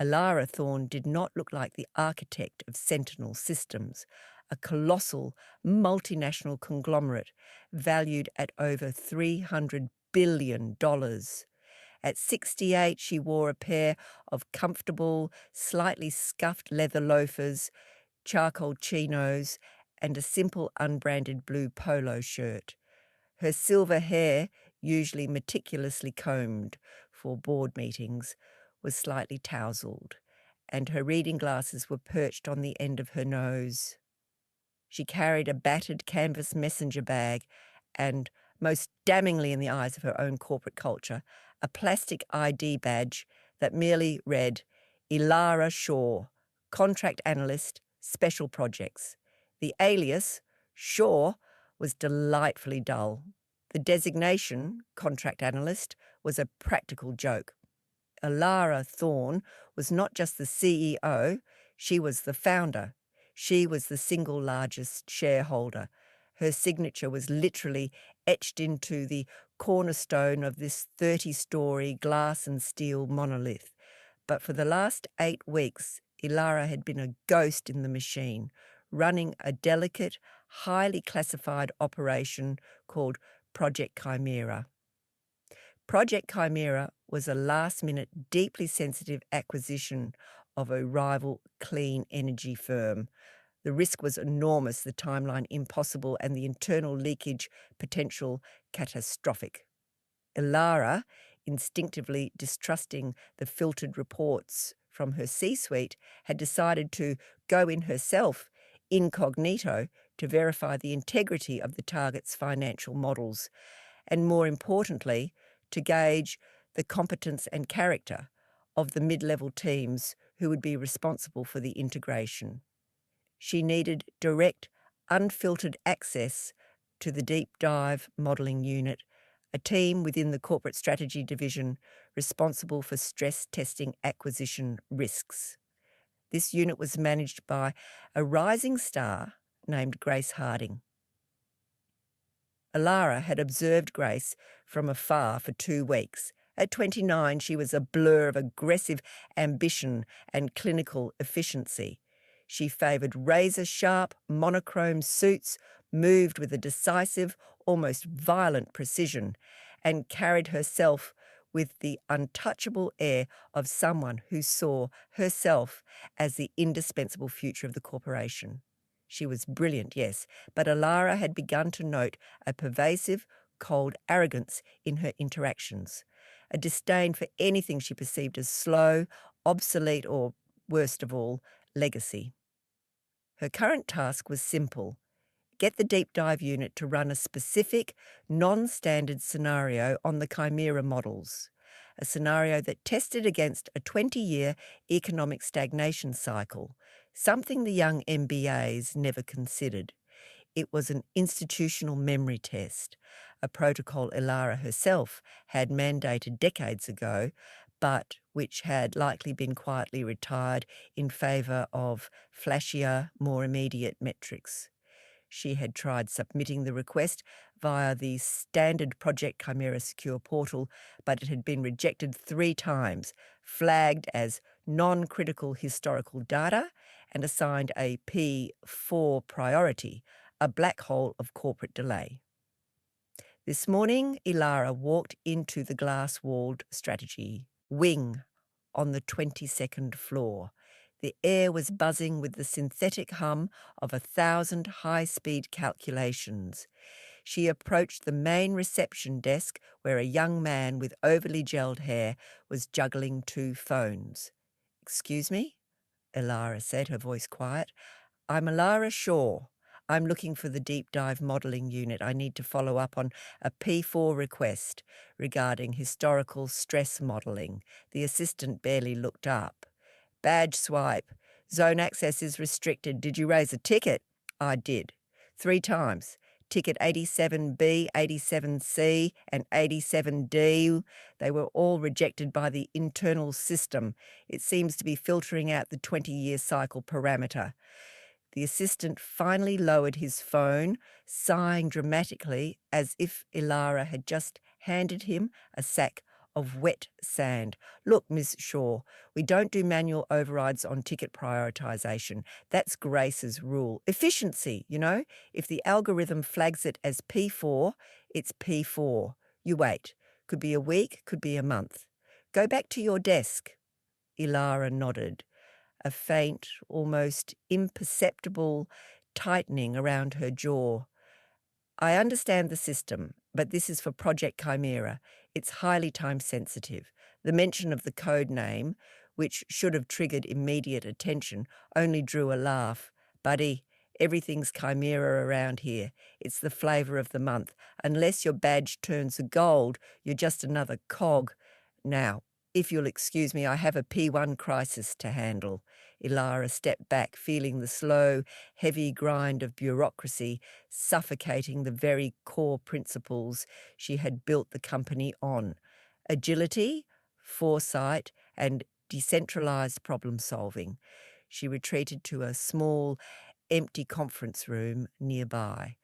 Alara Thorne did not look like the architect of Sentinel Systems, a colossal multinational conglomerate valued at over $300 billion. At 68, she wore a pair of comfortable, slightly scuffed leather loafers, charcoal chinos, and a simple unbranded blue polo shirt. Her silver hair, usually meticulously combed for board meetings, was slightly tousled, and her reading glasses were perched on the end of her nose. She carried a battered canvas messenger bag and, most damningly in the eyes of her own corporate culture, a plastic ID badge that merely read, Ilara Shaw, Contract Analyst, Special Projects. The alias, Shaw, was delightfully dull. The designation, Contract Analyst, was a practical joke. Alara Thorne was not just the CEO, she was the founder. She was the single largest shareholder. Her signature was literally etched into the cornerstone of this 30-story glass and steel monolith. But for the last 8 weeks, Ilara had been a ghost in the machine, running a delicate, highly classified operation called Project Chimera. Project Chimera was a last-minute, deeply sensitive acquisition of a rival clean energy firm. The risk was enormous, the timeline impossible, and the internal leakage potential catastrophic. Ilara, instinctively distrusting the filtered reports from her C-suite, had decided to go in herself, incognito, to verify the integrity of the target's financial models, and more importantly, to gauge the competence and character of the mid-level teams who would be responsible for the integration. She needed direct, unfiltered access to the deep dive modelling unit, a team within the corporate strategy division responsible for stress testing acquisition risks. This unit was managed by a rising star named Grace Harding. Alara had observed Grace from afar for 2 weeks. At 29, she was a blur of aggressive ambition and clinical efficiency. She favoured razor-sharp, monochrome suits, moved with a decisive, almost violent precision, and carried herself with the untouchable air of someone who saw herself as the indispensable future of the corporation. She was brilliant, yes, but Alara had begun to note a pervasive, cold arrogance in her interactions, a disdain for anything she perceived as slow, obsolete, or, worst of all, legacy. Her current task was simple: get the deep dive unit to run a specific, non-standard scenario on the Chimera models, a scenario that tested against a 20-year economic stagnation cycle, something the young MBAs never considered. It was an institutional memory test, a protocol Ilara herself had mandated decades ago, but which had likely been quietly retired in favour of flashier, more immediate metrics. She had tried submitting the request via the standard Project Chimera secure portal, but it had been rejected 3 times, flagged as non-critical historical data, and assigned a P4 priority, a black hole of corporate delay. This morning, Ilara walked into the glass-walled strategy wing on the 22nd floor. The air was buzzing with the synthetic hum of 1,000 high-speed calculations. She approached the main reception desk where a young man with overly gelled hair was juggling 2 phones. "Excuse me?" Ilara said, her voice quiet. "I'm Ilara Shaw. I'm looking for the deep dive modelling unit. I need to follow up on a P4 request regarding historical stress modelling." The assistant barely looked up. "Badge swipe. Zone access is restricted. Did you raise a ticket?" "I did. 3 times. Ticket 87B, 87C, and 87D. They were all rejected by the internal system. It seems to be filtering out the 20-year cycle parameter." The assistant finally lowered his phone, sighing dramatically as if Ilara had just handed him a sack of wet sand. Look, Ms. Shaw, we don't do manual overrides on ticket prioritisation. That's Grace's rule. Efficiency, If the algorithm flags it as P4, it's P4. You wait. Could be a week, could be a month. Go back to your desk. Ilara nodded, a faint, almost imperceptible tightening around her jaw. I understand the system, but this is for Project Chimera. It's highly time-sensitive. The mention of the code name, which should have triggered immediate attention, only drew a laugh. Buddy, everything's Chimera around here. It's the flavour of the month. Unless your badge turns gold, you're just another cog. Now, if you'll excuse me, I have a P1 crisis to handle. Ilara stepped back, feeling the slow, heavy grind of bureaucracy suffocating the very core principles she had built the company on: agility, foresight, and decentralized problem-solving. She retreated to a small, empty conference room nearby,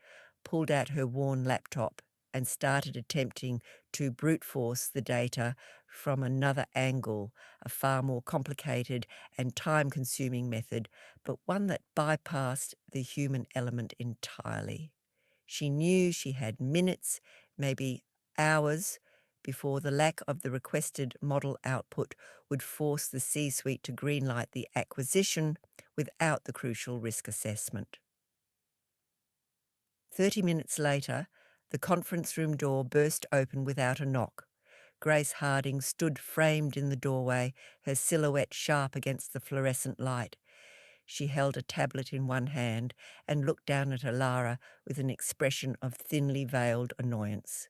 pulled out her worn laptop, and started attempting to brute force the data from another angle, a far more complicated and time-consuming method, but one that bypassed the human element entirely. She knew she had minutes, maybe hours, before the lack of the requested model output would force the C-suite to greenlight the acquisition without the crucial risk assessment. 30 minutes later, the conference room door burst open without a knock. Grace Harding stood framed in the doorway, her silhouette sharp against the fluorescent light. She held a tablet in one hand and looked down at Ilara with an expression of thinly veiled annoyance.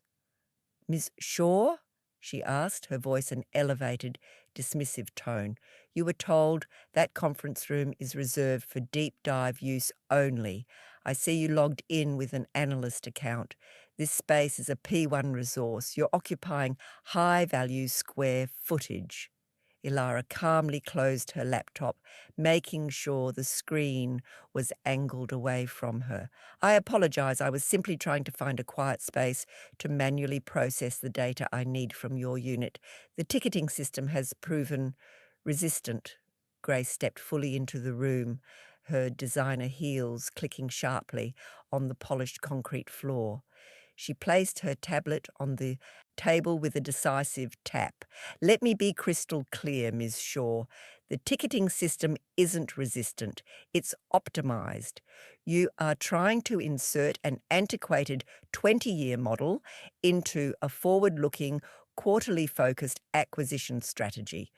"Miss Shaw?" she asked, her voice an elevated, dismissive tone. "You were told that conference room is reserved for deep dive use only. I see you logged in with an analyst account. This space is a P1 resource. You're occupying high-value square footage." Ilara calmly closed her laptop, making sure the screen was angled away from her. "I apologize. I was simply trying to find a quiet space to manually process the data I need from your unit. The ticketing system has proven resistant." Grace stepped fully into the room, her designer heels clicking sharply on the polished concrete floor. She placed her tablet on the table with a decisive tap. "Let me be crystal clear, Ms. Shaw. The ticketing system isn't resistant. It's optimized. You are trying to insert an antiquated 20-year model into a forward-looking, quarterly-focused acquisition strategy.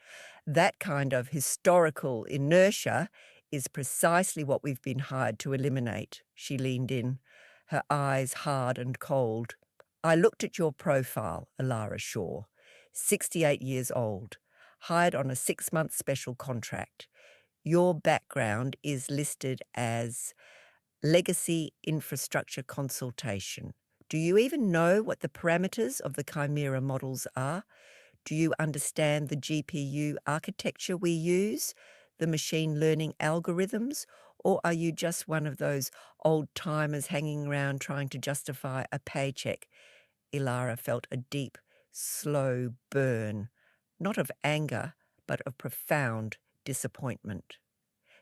That kind of historical inertia is precisely what we've been hired to eliminate." She leaned in, her eyes hard and cold. "I looked at your profile, Ilara Shaw, 68 years old, hired on a 6-month special contract. Your background is listed as legacy infrastructure consultation. Do you even know what the parameters of the Chimera models are? Do you understand the GPU architecture we use, the machine learning algorithms, or are you just one of those old-timers hanging around trying to justify a paycheck?" Ilara felt a deep, slow burn, not of anger, but of profound disappointment.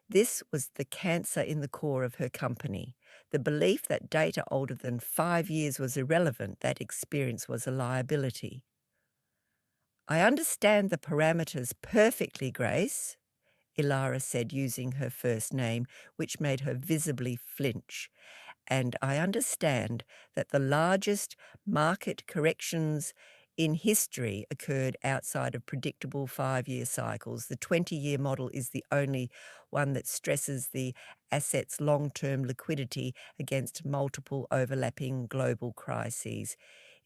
This was the cancer in the core of her company, the belief that data older than 5 years was irrelevant, that experience was a liability. "I understand the parameters perfectly, Grace," Ilara said, using her first name, which made her visibly flinch. "And I understand that the largest market corrections in history occurred outside of predictable 5-year cycles. The 20-year model is the only one that stresses the asset's long-term liquidity against multiple overlapping global crises.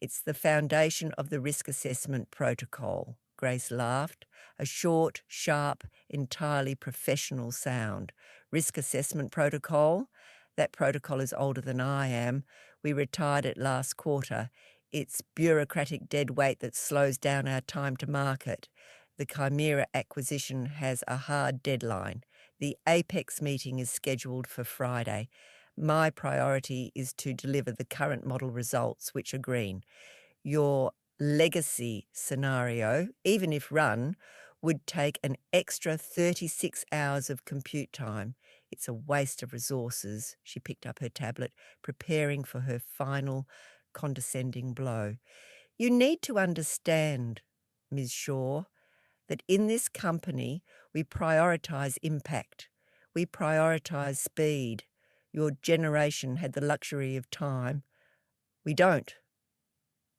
It's the foundation of the risk assessment protocol." Grace laughed, a short, sharp, entirely professional sound. "Risk assessment protocol? That protocol is older than I am. We retired it last quarter. It's bureaucratic dead weight that slows down our time to market. The Chimera acquisition has a hard deadline. The Apex meeting is scheduled for Friday. My priority is to deliver the current model results, which are green. Your legacy scenario, even if run, would take an extra 36 hours of compute time. It's a waste of resources. She picked up her tablet, preparing for her final condescending blow. You need to understand, Ms. Shaw, that in this company we prioritise impact. We prioritise speed. Your generation had the luxury of time. We don't.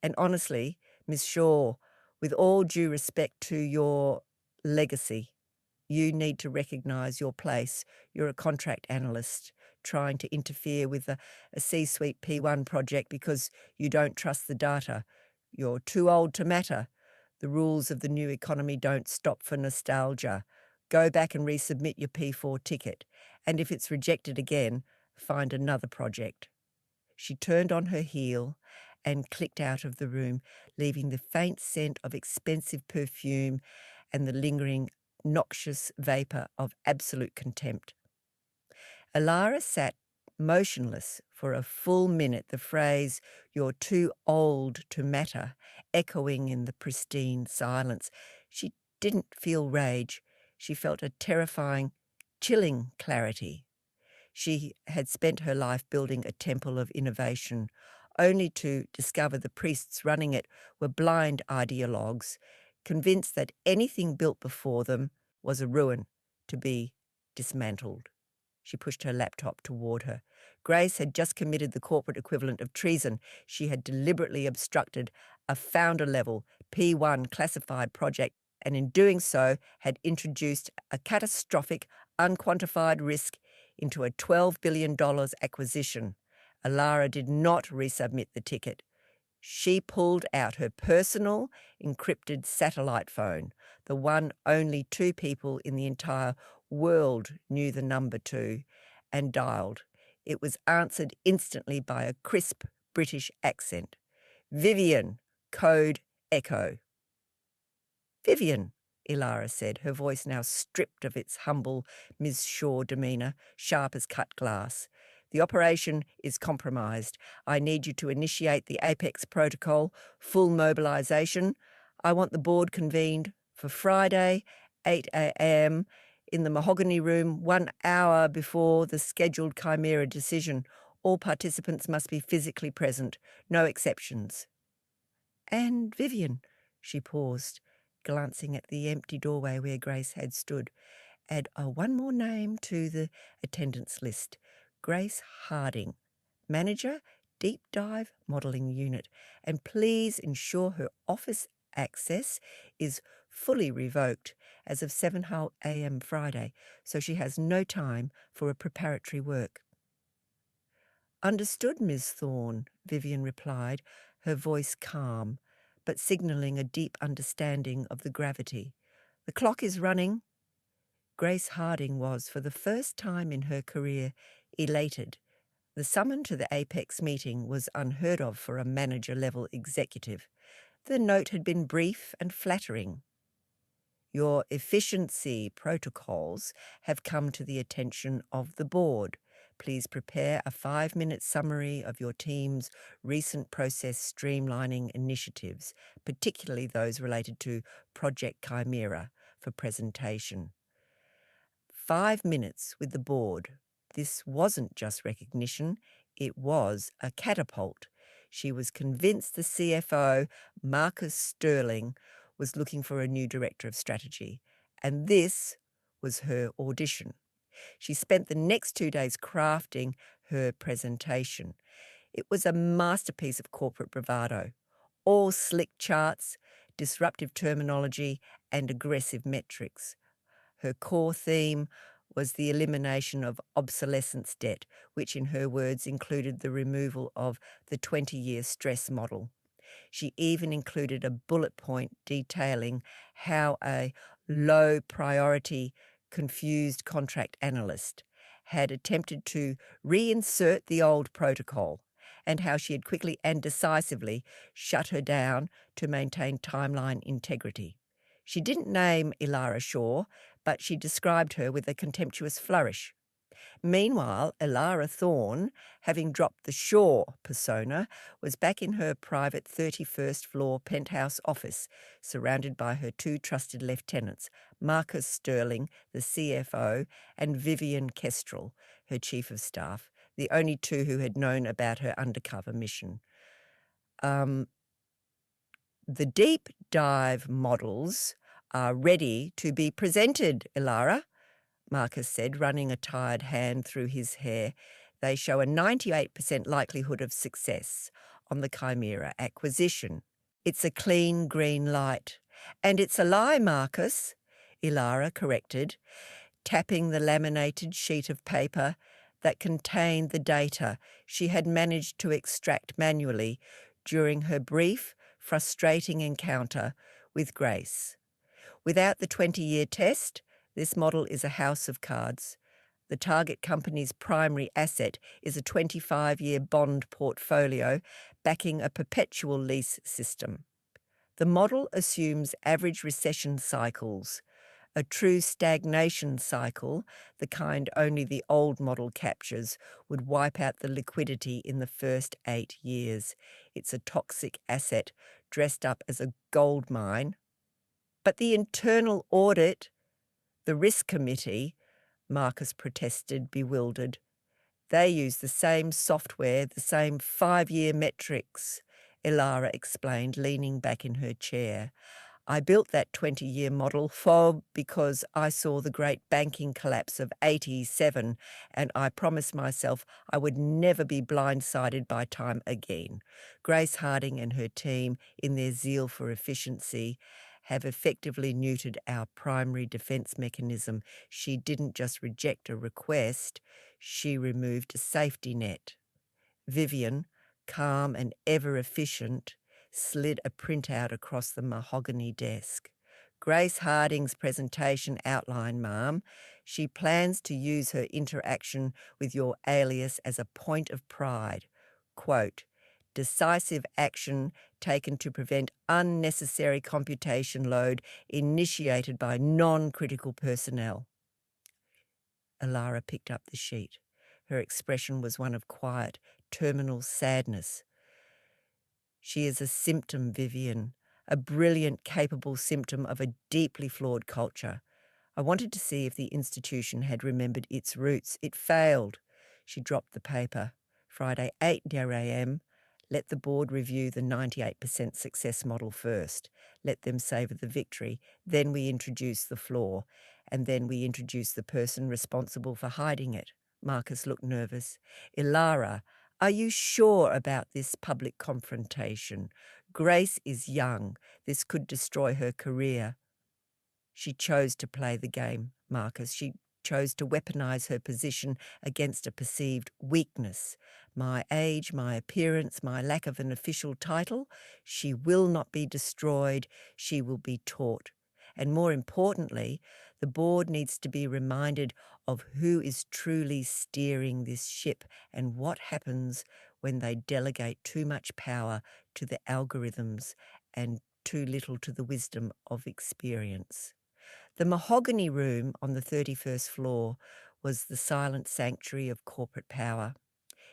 And honestly, Ms. Shaw, with all due respect to your legacy, you need to recognise your place. You're a contract analyst trying to interfere with a C-suite P1 project because you don't trust the data. You're too old to matter. The rules of the new economy don't stop for nostalgia. Go back and resubmit your P4 ticket. And if it's rejected again, find another project. She turned on her heel and clicked out of the room, leaving the faint scent of expensive perfume and the lingering noxious vapour of absolute contempt. Elara sat motionless for a full minute, the phrase, "You're too old to matter," echoing in the pristine silence. She didn't feel rage. She felt a terrifying, chilling clarity. She had spent her life building a temple of innovation, only to discover the priests running it were blind ideologues, convinced that anything built before them was a ruin to be dismantled. She pushed her laptop toward her. Grace had just committed the corporate equivalent of treason. She had deliberately obstructed a founder-level P1 classified project, and in doing so had introduced a catastrophic, unquantified risk into a $12 billion acquisition. Elara did not resubmit the ticket. She pulled out her personal encrypted satellite phone, the one only 2 people in the entire world knew the number to, and dialed. It was answered instantly by a crisp British accent. "Vivian, code Echo." "Vivian," Elara said, her voice now stripped of its humble Ms. Shaw demeanour, sharp as cut glass. "The operation is compromised. I need you to initiate the Apex protocol, full mobilisation. I want the board convened for Friday, 8 a.m. in the Mahogany Room, 1 hour before the scheduled Chimera decision. All participants must be physically present, no exceptions." "And Vivian," she paused, glancing at the empty doorway where Grace had stood. "Add one more name to the attendance list. Grace Harding, Manager, Deep Dive Modelling Unit. And please ensure her office access is fully revoked as of 7 a.m. Friday, so she has no time for a preparatory work." "Understood, Ms. Thorne," Vivian replied, her voice calm, but signalling a deep understanding of the gravity. "The clock is running." Grace Harding was, for the first time in her career, elated. The summon to the Apex meeting was unheard of for a manager-level executive. The note had been brief and flattering. "Your efficiency protocols have come to the attention of the board. Please prepare a 5-minute summary of your team's recent process streamlining initiatives, particularly those related to Project Chimera, for presentation." 5 minutes with the board. This wasn't just recognition, it was a catapult. She was convinced the CFO, Marcus Sterling, was looking for a new director of strategy, and this was her audition. She spent the next 2 days crafting her presentation. It was a masterpiece of corporate bravado, all slick charts, disruptive terminology, and aggressive metrics. Her core theme was the elimination of obsolescence debt, which in her words included the removal of the 20-year stress model. She even included a bullet point detailing how a low-priority, confused contract analyst had attempted to reinsert the old protocol, and how she had quickly and decisively shut her down to maintain timeline integrity. She didn't name Elara Shaw, but she described her with a contemptuous flourish. Meanwhile, Ilara Thorne, having dropped the Shaw persona, was back in her private 31st floor penthouse office, surrounded by her two trusted lieutenants, Marcus Sterling, the CFO, and Vivian Kestrel, her chief of staff, the only two who had known about her undercover mission. The deep dive models are ready to be presented, Ilara, Marcus said, running a tired hand through his hair. They show a 98% likelihood of success on the Chimera acquisition. It's a clean green light. And it's a lie, Marcus, Ilara corrected, tapping the laminated sheet of paper that contained the data she had managed to extract manually during her brief, frustrating encounter with Grace. Without the 20-year test, this model is a house of cards. The target company's primary asset is a 25-year bond portfolio backing a perpetual lease system. The model assumes average recession cycles. A true stagnation cycle, the kind only the old model captures, would wipe out the liquidity in the first 8 years. It's a toxic asset dressed up as a gold mine. But the internal audit, the risk committee, Marcus protested, bewildered. They use the same software, the same 5-year metrics, Ilara explained, leaning back in her chair. I built that 20-year model because I saw the great banking collapse of '87, and I promised myself I would never be blindsided by time again. Grace Harding and her team, in their zeal for efficiency, have effectively neutered our primary defense mechanism. She didn't just reject a request, she removed a safety net. Vivian, calm and ever efficient, slid a printout across the mahogany desk. Grace Harding's presentation outline, ma'am. She plans to use her interaction with your alias as a point of pride. Quote, decisive action taken to prevent unnecessary computation load initiated by non-critical personnel. Ilara picked up the sheet. Her expression was one of quiet, terminal sadness. She is a symptom, Vivian, a brilliant, capable symptom of a deeply flawed culture. I wanted to see if the institution had remembered its roots. It failed. She dropped the paper. Friday, 8 a.m., let the board review the 98% success model first. Let them savour the victory. Then we introduce the flaw. And then we introduce the person responsible for hiding it. Marcus looked nervous. Ilara, are you sure about this public confrontation? Grace is young. This could destroy her career. She chose to play the game, Marcus. She chose to weaponize her position against a perceived weakness. My age, my appearance, my lack of an official title. She will not be destroyed. She will be taught. And more importantly, the board needs to be reminded of who is truly steering this ship and what happens when they delegate too much power to the algorithms and too little to the wisdom of experience. The mahogany room on the 31st floor was the silent sanctuary of corporate power.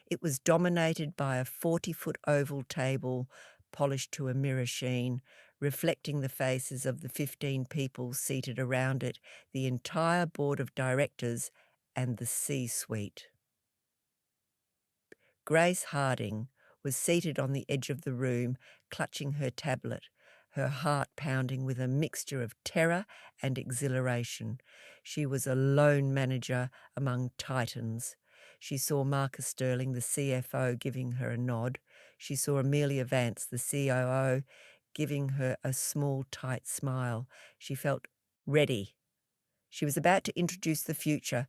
It was dominated by a 40-foot oval table polished to a mirror sheen, reflecting the faces of the 15 people seated around it, the entire board of directors and the C-suite. Grace Harding was seated on the edge of the room, clutching her tablet, her heart pounding with a mixture of terror and exhilaration. She was a lone manager among titans. She saw Marcus Sterling, the CFO, giving her a nod. She saw Amelia Vance, the COO, giving her a small, tight smile. She felt ready. She was about to introduce the future.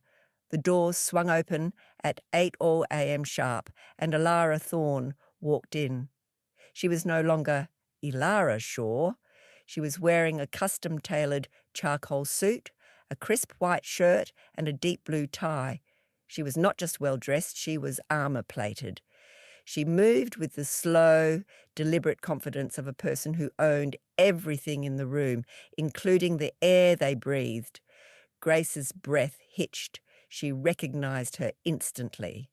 The doors swung open at 8 a.m. sharp, and Ilara Thorne walked in. She was no longer Ilara Shaw. She was wearing a custom-tailored charcoal suit, a crisp white shirt, and a deep blue tie. She was not just well-dressed, she was armour-plated. She moved with the slow, deliberate confidence of a person who owned everything in the room, including the air they breathed. Grace's breath hitched. She recognised her instantly.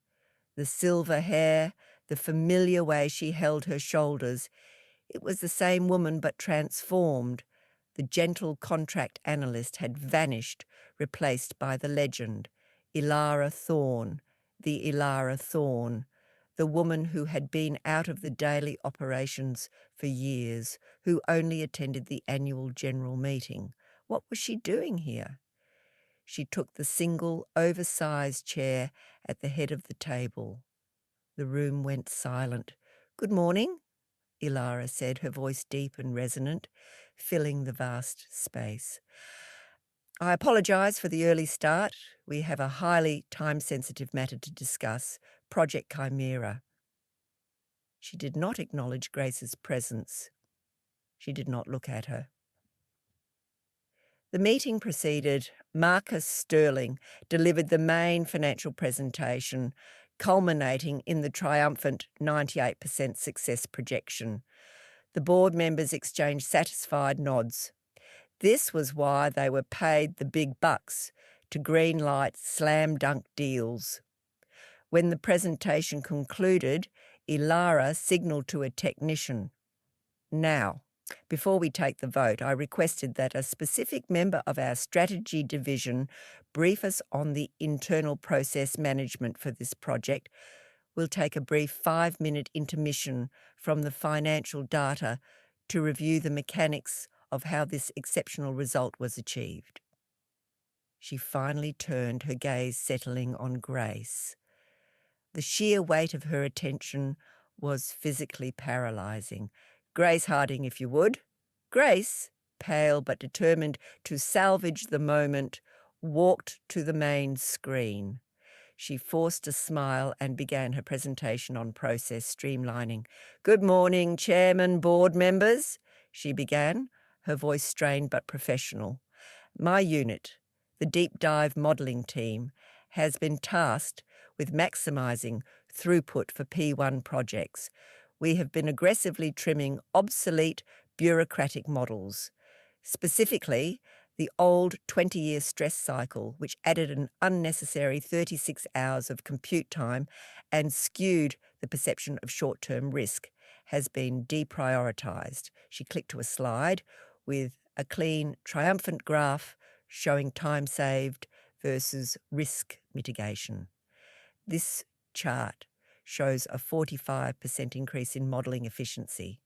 The silver hair, the familiar way she held her shoulders. It was the same woman but transformed. The gentle contract analyst had vanished, replaced by the legend. Ilara Thorne, the Ilara Thorne, the woman who had been out of the daily operations for years, who only attended the annual general meeting. What was she doing here? She took the single, oversized chair at the head of the table. The room went silent. "Good morning," Ilara said, her voice deep and resonant, filling the vast space. "I apologise for the early start. We have a highly time-sensitive matter to discuss, Project Chimera." She did not acknowledge Grace's presence. She did not look at her. The meeting proceeded. Marcus Sterling delivered the main financial presentation, culminating in the triumphant 98% success projection. The board members exchanged satisfied nods. This was why they were paid the big bucks, to greenlight slam dunk deals. When the presentation concluded, Ilara signalled to a technician. "Now, before we take the vote, I requested that a specific member of our strategy division brief us on the internal process management for this project. We'll take a brief 5-minute intermission from the financial data to review the mechanics of how this exceptional result was achieved." She finally turned, her gaze settling on Grace. The sheer weight of her attention was physically paralysing. "Grace Harding, if you would." Grace, pale but determined to salvage the moment, walked to the main screen. She forced a smile and began her presentation on process streamlining. "Good morning, Chairman, board members," she began, her voice strained but professional. "My unit, the Deep Dive Modelling Team, has been tasked with maximising throughput for P1 projects. We have been aggressively trimming obsolete bureaucratic models, specifically the old 20-year stress cycle, which added an unnecessary 36 hours of compute time and skewed the perception of short-term risk, has been deprioritised." She clicked to a slide with a clean, triumphant graph showing time saved versus risk mitigation. This chart shows a 45% increase in modelling efficiency.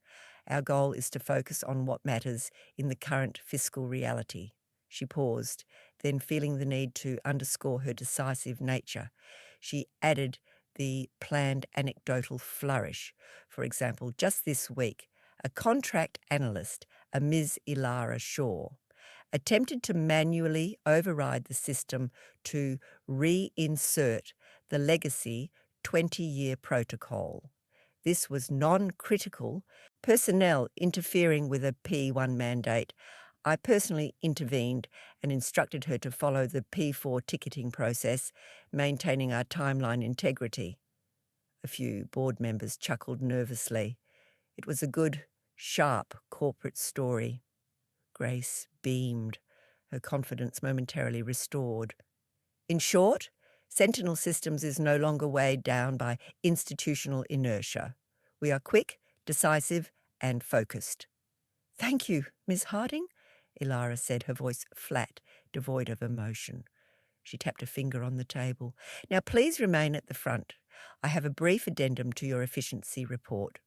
Our goal is to focus on what matters in the current fiscal reality. She paused, then feeling the need to underscore her decisive nature, she added the planned anecdotal flourish. For example, just this week, a contract analyst, a Ms. Ilara Shaw, attempted to manually override the system to reinsert the legacy 20-year protocol. This was non-critical personnel interfering with a P1 mandate. I personally intervened and instructed her to follow the P4 ticketing process, maintaining our timeline integrity. A few board members chuckled nervously. It was a good, sharp corporate story. Grace beamed, her confidence momentarily restored. In short, Sentinel Systems is no longer weighed down by institutional inertia. We are quick, decisive, and focused. "Thank you, Ms. Harding," Ilara said, her voice flat, devoid of emotion. She tapped a finger on the table. "Now please remain at the front. I have a brief addendum to your efficiency report."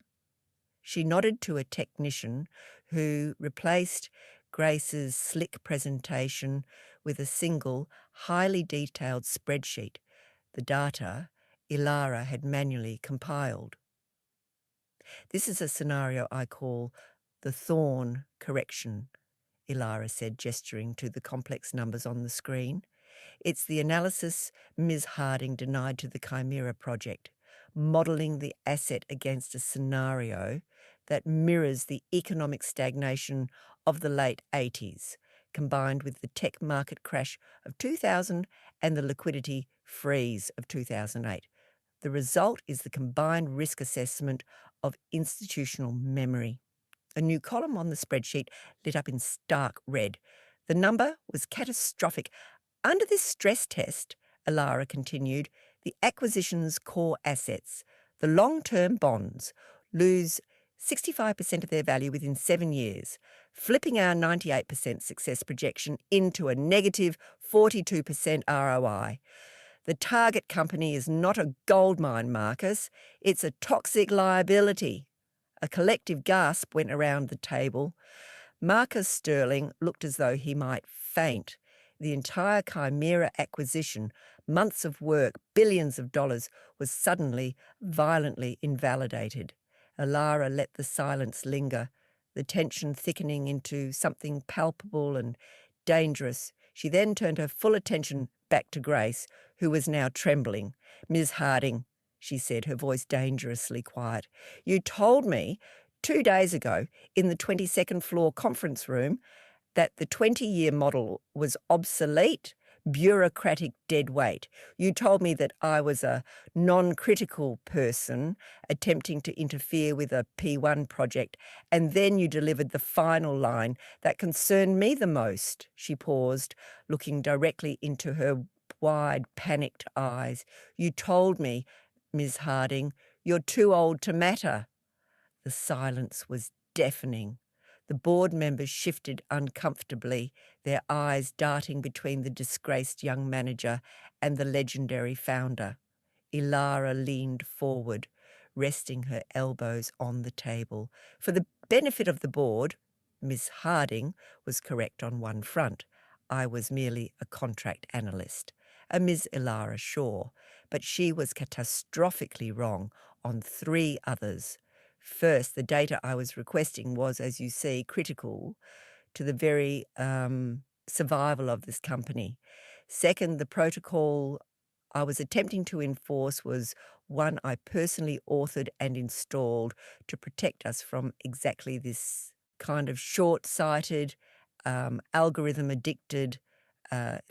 She nodded to a technician who replaced Grace's slick presentation with a single, highly detailed spreadsheet, the data Ilara had manually compiled. "This is a scenario I call the Thorne correction," Ilara said, gesturing to the complex numbers on the screen. "It's the analysis Ms. Harding denied to the Chimera project, modelling the asset against a scenario that mirrors the economic stagnation of the late 80s, combined with the tech market crash of 2000 and the liquidity freeze of 2008. The result is the combined risk assessment of institutional memory." A new column on the spreadsheet lit up in stark red. The number was catastrophic. Under this stress test, Elara continued, the acquisition's core assets, the long-term bonds, lose 65% of their value within 7 years, flipping our 98% success projection into a negative 42% ROI. The target company is not a goldmine, Marcus. It's a toxic liability. A collective gasp went around the table. Marcus Sterling looked as though he might faint. The entire Chimera acquisition, months of work, billions of dollars, was suddenly violently invalidated. Elara let the silence linger, the tension thickening into something palpable and dangerous. She then turned her full attention back to Grace, who was now trembling. Ms. Harding, she said, her voice dangerously quiet, you told me 2 days ago in the 22nd floor conference room that the 20-year model was obsolete, bureaucratic dead weight. You told me that I was a non-critical person attempting to interfere with a P1 project, and then you delivered the final line that concerned me the most. She paused, looking directly into her wide, panicked eyes. You told me, Ms. Harding, you're too old to matter. The silence was deafening. The board members shifted uncomfortably, their eyes darting between the disgraced young manager and the legendary founder. Elara leaned forward, resting her elbows on the table. For the benefit of the board, Miss Harding was correct on one front. I was merely a contract analyst, a Ms. Elara Shaw, but she was catastrophically wrong on 3 others. First, the data I was requesting was, as you see, critical to the very survival of this company. Second, the protocol I was attempting to enforce was one I personally authored and installed to protect us from exactly this kind of short-sighted, algorithm-addicted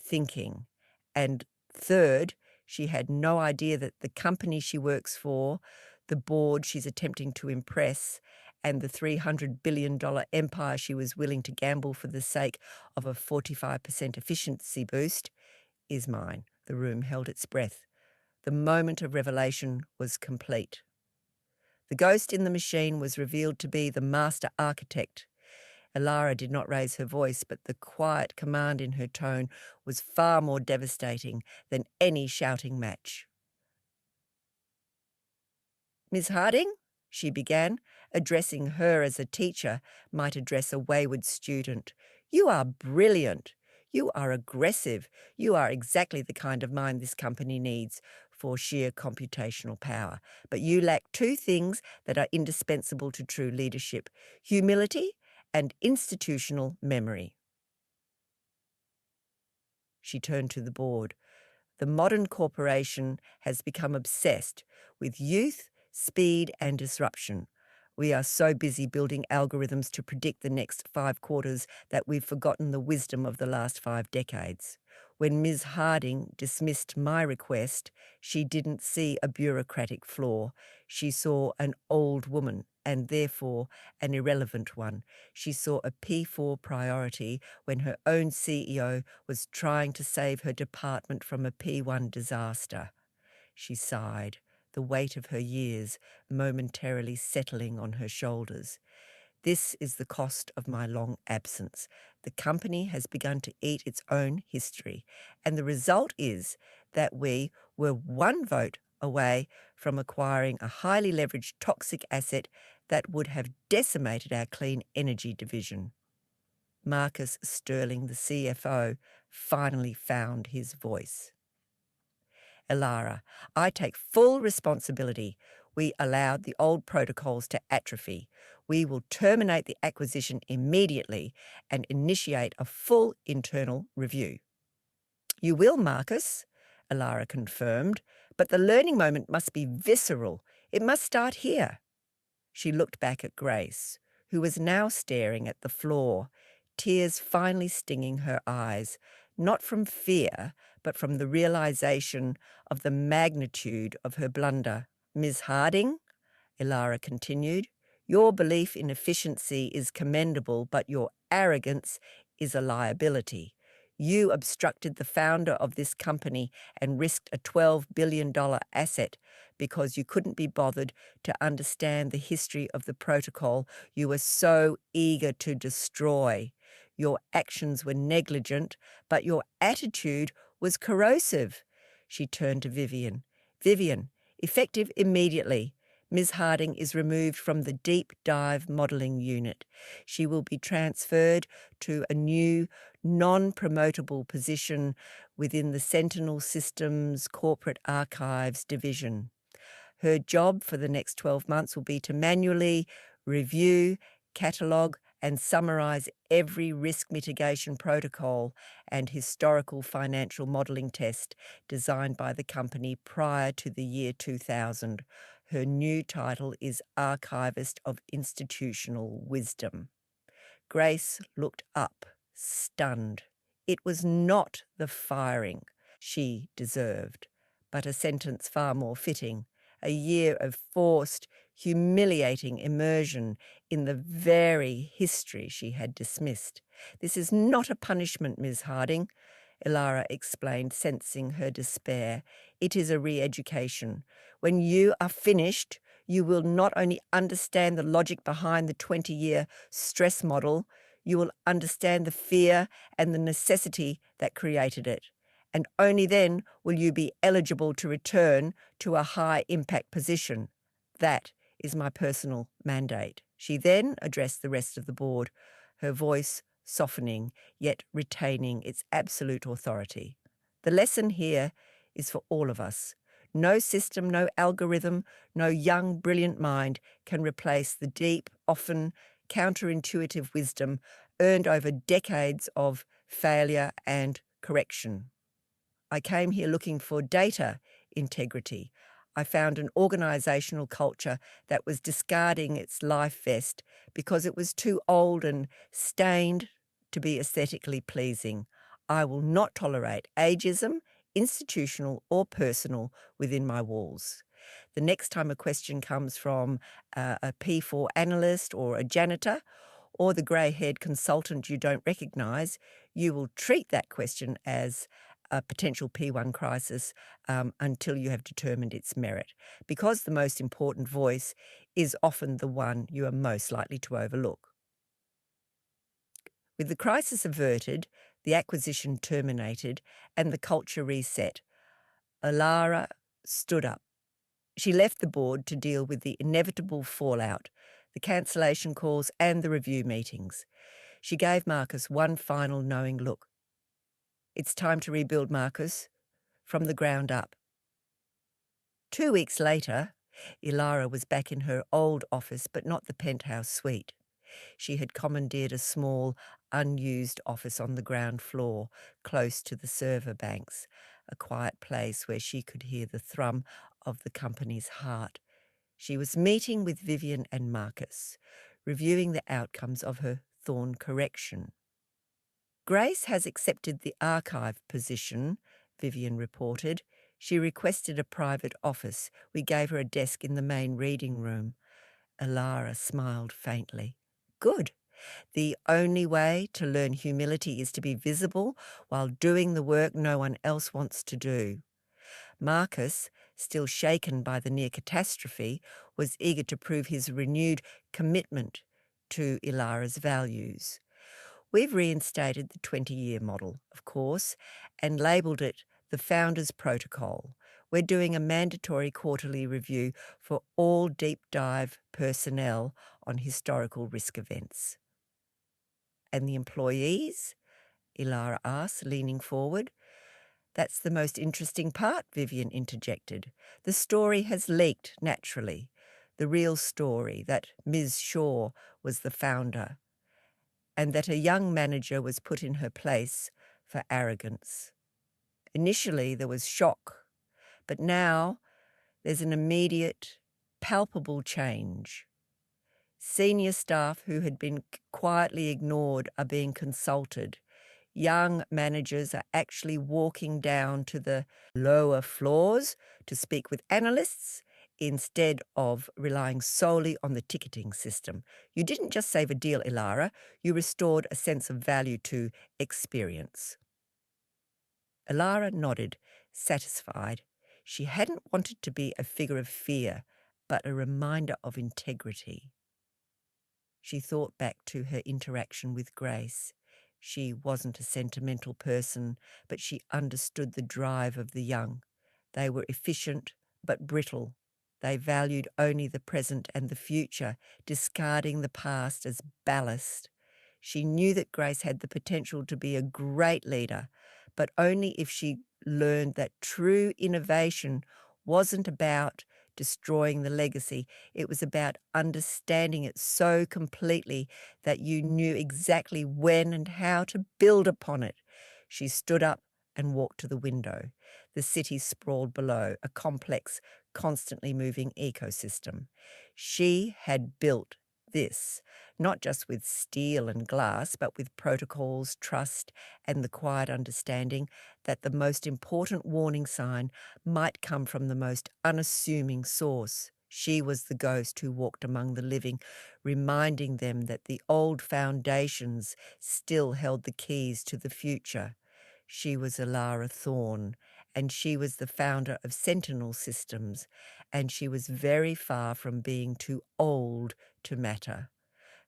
thinking. And third, she had no idea that the company she works for, the board she's attempting to impress, and the $300 billion empire she was willing to gamble for the sake of a 45% efficiency boost is mine. The room held its breath. The moment of revelation was complete. The ghost in the machine was revealed to be the master architect. Elara did not raise her voice, but the quiet command in her tone was far more devastating than any shouting match. Miss Harding, she began, addressing her as a teacher might address a wayward student. You are brilliant. You are aggressive. You are exactly the kind of mind this company needs for sheer computational power. But you lack 2 things that are indispensable to true leadership: humility and institutional memory. She turned to the board. The modern corporation has become obsessed with youth, speed, and disruption. We are so busy building algorithms to predict the next 5 quarters that we've forgotten the wisdom of the last 5 decades. When Ms. Harding dismissed my request, she didn't see a bureaucratic flaw. She saw an old woman, and therefore an irrelevant one. She saw a P4 priority when her own CEO was trying to save her department from a P1 disaster. She sighed, the weight of her years momentarily settling on her shoulders. This is the cost of my long absence. The company has begun to eat its own history, and the result is that we were 1 vote away from acquiring a highly leveraged toxic asset that would have decimated our clean energy division. Marcus Sterling, the CFO, finally found his voice. Elara, I take full responsibility. We allowed the old protocols to atrophy. We will terminate the acquisition immediately and initiate a full internal review. You will, Marcus, Elara confirmed, but the learning moment must be visceral. It must start here. She looked back at Grace, who was now staring at the floor, tears finally stinging her eyes, not from fear, but from the realization of the magnitude of her blunder. Ms. Harding, Elara continued, your belief in efficiency is commendable, but your arrogance is a liability. You obstructed the founder of this company and risked a $12 billion asset because you couldn't be bothered to understand the history of the protocol you were so eager to destroy. Your actions were negligent, but your attitude was corrosive. She turned to Vivian. Vivian, effective immediately. Ms. Harding is removed from the deep dive modelling unit. She will be transferred to a new, non-promotable position within the Sentinel Systems Corporate Archives Division. Her job for the next 12 months will be to manually review, catalogue, and summarise every risk mitigation protocol and historical financial modelling test designed by the company prior to the year 2000. Her new title is Archivist of Institutional Wisdom. Grace looked up, stunned. It was not the firing she deserved, but a sentence far more fitting, a year of forced, humiliating immersion in the very history she had dismissed. This is not a punishment, Ms. Harding, Ilara explained, sensing her despair. It is a re-education. When you are finished, you will not only understand the logic behind the 20-year stress model, you will understand the fear and the necessity that created it. And only then will you be eligible to return to a high-impact position. That is my personal mandate. She then addressed the rest of the board, her voice softening, yet retaining its absolute authority. The lesson here is for all of us. No system, no algorithm, no young, brilliant mind can replace the deep, often counterintuitive wisdom earned over decades of failure and correction. I came here looking for data integrity. I found an organisational culture that was discarding its life vest because it was too old and stained to be aesthetically pleasing. I will not tolerate ageism, institutional or personal, within my walls. The next time a question comes from a P4 analyst or a janitor or the grey-haired consultant you don't recognise, you will treat that question as a potential P1 crisis until you have determined its merit, because the most important voice is often the one you are most likely to overlook. With the crisis averted, the acquisition terminated, and the culture reset, Ilara stood up. She left the board to deal with the inevitable fallout, the cancellation calls and the review meetings. She gave Marcus one final knowing look. It's time to rebuild, Marcus, from the ground up. 2 weeks later, Ilara was back in her old office, but not the penthouse suite. She had commandeered a small, unused office on the ground floor, close to the server banks, a quiet place where she could hear the thrum of the company's heart. She was meeting with Vivian and Marcus, reviewing the outcomes of her thorn correction. Grace has accepted the archive position, Vivian reported. She requested a private office. We gave her a desk in the main reading room. Ilara smiled faintly. Good. The only way to learn humility is to be visible while doing the work no one else wants to do. Marcus, still shaken by the near catastrophe, was eager to prove his renewed commitment to Ilara's values. We've reinstated the 20-year model, of course, and labelled it the Founders Protocol. We're doing a mandatory quarterly review for all deep dive personnel on historical risk events. And the employees? Ilara asked, leaning forward. That's the most interesting part, Vivian interjected. The story has leaked naturally. The real story, that Ms. Shaw was the founder, and that a young manager was put in her place for arrogance. Initially, there was shock, but now there's an immediate, palpable change. Senior staff who had been quietly ignored are being consulted. Young managers are actually walking down to the lower floors to speak with analysts instead of relying solely on the ticketing system. You didn't just save a deal, Ilara. You restored a sense of value to experience. Alara nodded, satisfied. She hadn't wanted to be a figure of fear, but a reminder of integrity. She thought back to her interaction with Grace. She wasn't a sentimental person, but she understood the drive of the young. They were efficient, but brittle. They valued only the present and the future, discarding the past as ballast. She knew that Grace had the potential to be a great leader, but only if she learned that true innovation wasn't about destroying the legacy. It was about understanding it so completely that you knew exactly when and how to build upon it. She stood up and walked to the window. The city sprawled below, a complex, constantly moving ecosystem. She had built this, not just with steel and glass, but with protocols, trust, and the quiet understanding that the most important warning sign might come from the most unassuming source. She was the ghost who walked among the living, reminding them that the old foundations still held the keys to the future. She was Alara Thorne, and she was the founder of Sentinel Systems, and she was very far from being too old to matter.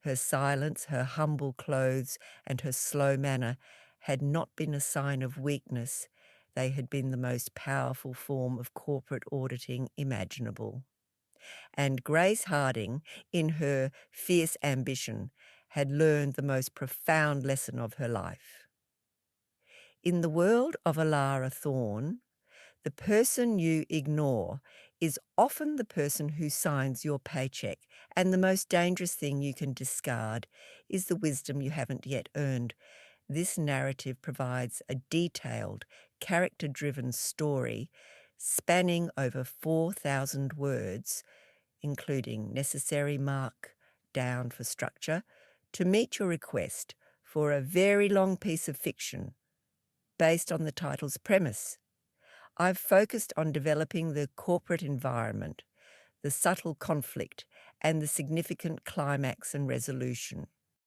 Her silence, her humble clothes, and her slow manner had not been a sign of weakness. They had been the most powerful form of corporate auditing imaginable. And Grace Harding, in her fierce ambition, had learned the most profound lesson of her life. In the world of Alara Thorne, the person you ignore is often the person who signs your paycheck, and the most dangerous thing you can discard is the wisdom you haven't yet earned. This narrative provides a detailed, character-driven story spanning over 4,000 words, including necessary mark down for structure, to meet your request for a very long piece of fiction based on the title's premise. I've focused on developing the corporate environment, the subtle conflict, and the significant climax and resolution.